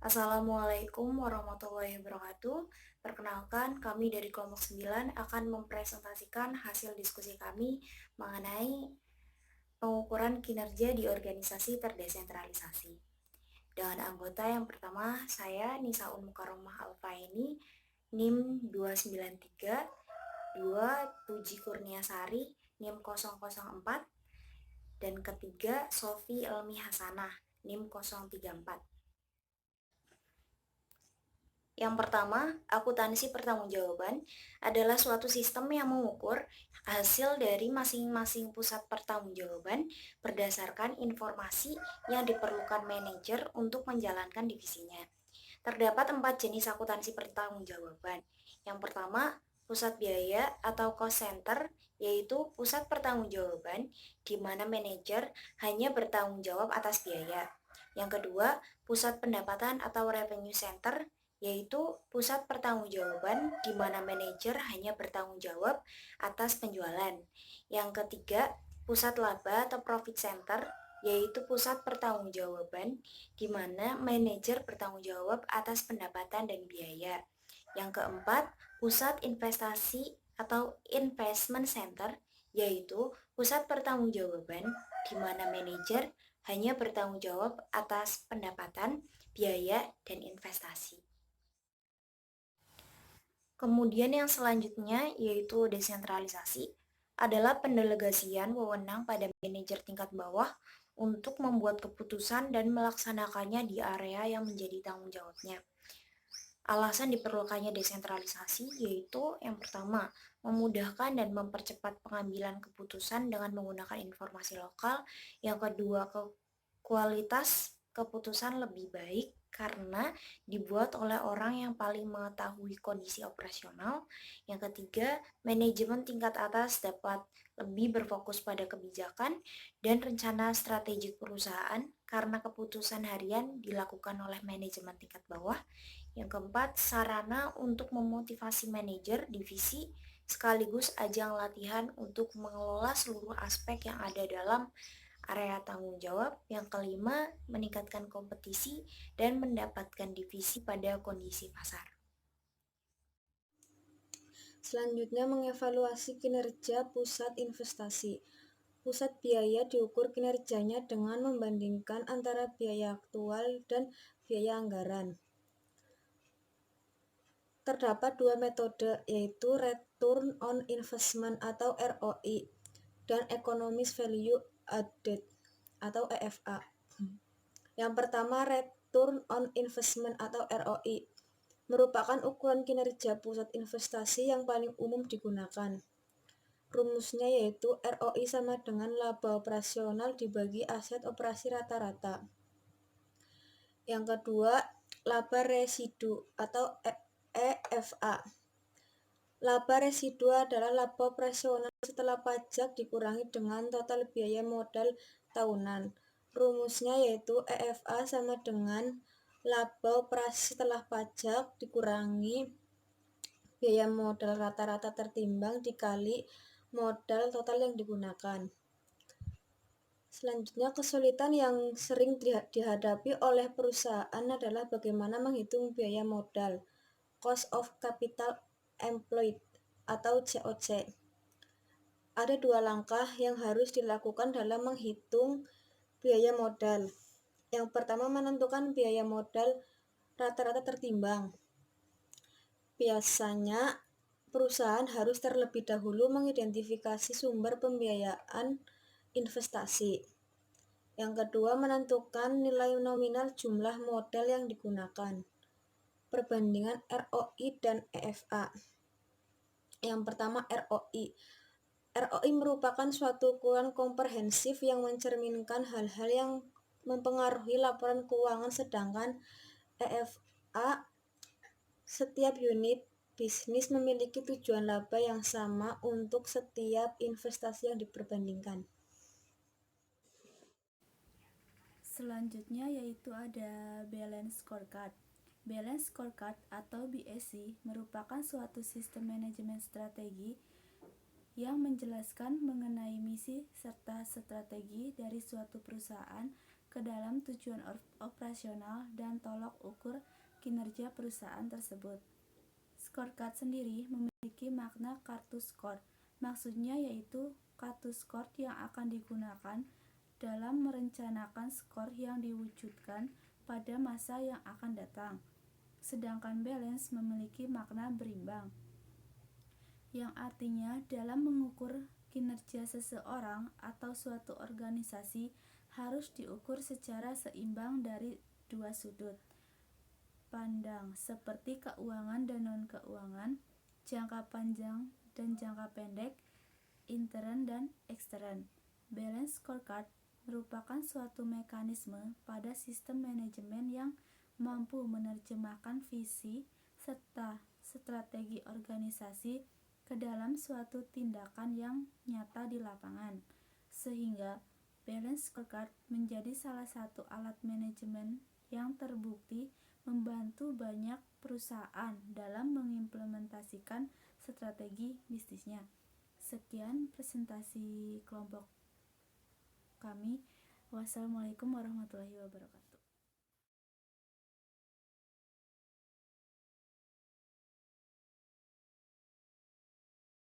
Assalamualaikum warahmatullahi wabarakatuh. Perkenalkan, kami dari kelompok 9 akan mempresentasikan hasil diskusi kami mengenai pengukuran kinerja di organisasi terdesentralisasi. Dengan anggota yang pertama, saya Nisaun Mukaromah Alfaini, NIM 293, 2 Puji Kurniasari, NIM 004, dan ketiga Sofi Elmi Hasanah, NIM 034. Yang pertama, akuntansi pertanggungjawaban adalah suatu sistem yang mengukur hasil dari masing-masing pusat pertanggungjawaban berdasarkan informasi yang diperlukan manajer untuk menjalankan divisinya. Terdapat 4 jenis akuntansi pertanggungjawaban. Yang pertama, pusat biaya atau cost center, yaitu pusat pertanggungjawaban di mana manajer hanya bertanggung jawab atas biaya. Yang kedua, pusat pendapatan atau revenue center, yaitu pusat pertanggungjawaban di mana manajer hanya bertanggung jawab atas penjualan. Yang ketiga, pusat laba atau profit center, yaitu pusat pertanggungjawaban di mana manajer bertanggung jawab atas pendapatan dan biaya. Yang keempat, pusat investasi atau investment center, yaitu pusat pertanggungjawaban di mana manajer hanya bertanggung jawab atas pendapatan, biaya, dan investasi. Kemudian yang selanjutnya yaitu desentralisasi adalah pendelegasian wewenang pada manajer tingkat bawah untuk membuat keputusan dan melaksanakannya di area yang menjadi tanggung jawabnya. Alasan diperlukannya desentralisasi yaitu yang pertama, memudahkan dan mempercepat pengambilan keputusan dengan menggunakan informasi lokal. Yang kedua, kualitas keputusan lebih baik karena dibuat oleh orang yang paling mengetahui kondisi operasional. Yang ketiga, manajemen tingkat atas dapat lebih berfokus pada kebijakan dan rencana strategik perusahaan karena keputusan harian dilakukan oleh manajemen tingkat bawah. Yang keempat, sarana untuk memotivasi manajer divisi sekaligus ajang latihan untuk mengelola seluruh aspek yang ada dalam area tanggung jawab. Yang kelima, meningkatkan kompetisi dan mendapatkan divisi pada kondisi pasar. Selanjutnya, mengevaluasi kinerja pusat investasi. Pusat biaya diukur kinerjanya dengan membandingkan antara biaya aktual dan biaya anggaran. Terdapat dua metode, yaitu Return on Investment atau ROI dan Economic Value Added atau EVA. Yang pertama, Return on Investment atau ROI merupakan ukuran kinerja pusat investasi yang paling umum digunakan. Rumusnya yaitu ROI sama dengan laba operasional dibagi aset operasi rata-rata. Yang kedua, laba residu atau EFA. Laba residu adalah laba operasional setelah pajak dikurangi dengan total biaya modal tahunan. Rumusnya yaitu EFA sama dengan laba operasi setelah pajak dikurangi biaya modal rata-rata tertimbang dikali modal total yang digunakan. Selanjutnya, kesulitan yang sering dihadapi oleh perusahaan adalah bagaimana menghitung biaya modal, Cost of Capital Employed atau COC. Ada dua langkah yang harus dilakukan dalam menghitung biaya modal. Yang pertama, menentukan biaya modal rata-rata tertimbang. Biasanya, perusahaan harus terlebih dahulu mengidentifikasi sumber pembiayaan investasi. Yang kedua, menentukan nilai nominal jumlah modal yang digunakan. Perbandingan ROI dan EFA. Yang pertama, ROI. ROI merupakan suatu ukuran komprehensif yang mencerminkan hal-hal yang mempengaruhi laporan keuangan, sedangkan EFA, setiap unit bisnis memiliki tujuan laba yang sama untuk setiap investasi yang diperbandingkan. Selanjutnya yaitu ada Balance Scorecard. Balance Scorecard atau BSC merupakan suatu sistem manajemen strategi yang menjelaskan mengenai misi serta strategi dari suatu perusahaan ke dalam tujuan operasional dan tolok ukur kinerja perusahaan tersebut. Scorecard sendiri memiliki makna kartu skor. Maksudnya yaitu kartu skor yang akan digunakan dalam merencanakan skor yang diwujudkan pada masa yang akan datang. Sedangkan balance memiliki makna berimbang, yang artinya dalam mengukur kinerja seseorang atau suatu organisasi harus diukur secara seimbang dari dua sudut pandang seperti keuangan dan non-keuangan, jangka panjang dan jangka pendek, intern dan ekstern. Balance scorecard merupakan suatu mekanisme pada sistem manajemen yang mampu menerjemahkan visi serta strategi organisasi ke dalam suatu tindakan yang nyata di lapangan, sehingga balance scorecard menjadi salah satu alat manajemen yang terbukti membantu banyak perusahaan dalam mengimplementasikan strategi bisnisnya. Sekian presentasi kelompok kami. Wassalamualaikum warahmatullahi wabarakatuh.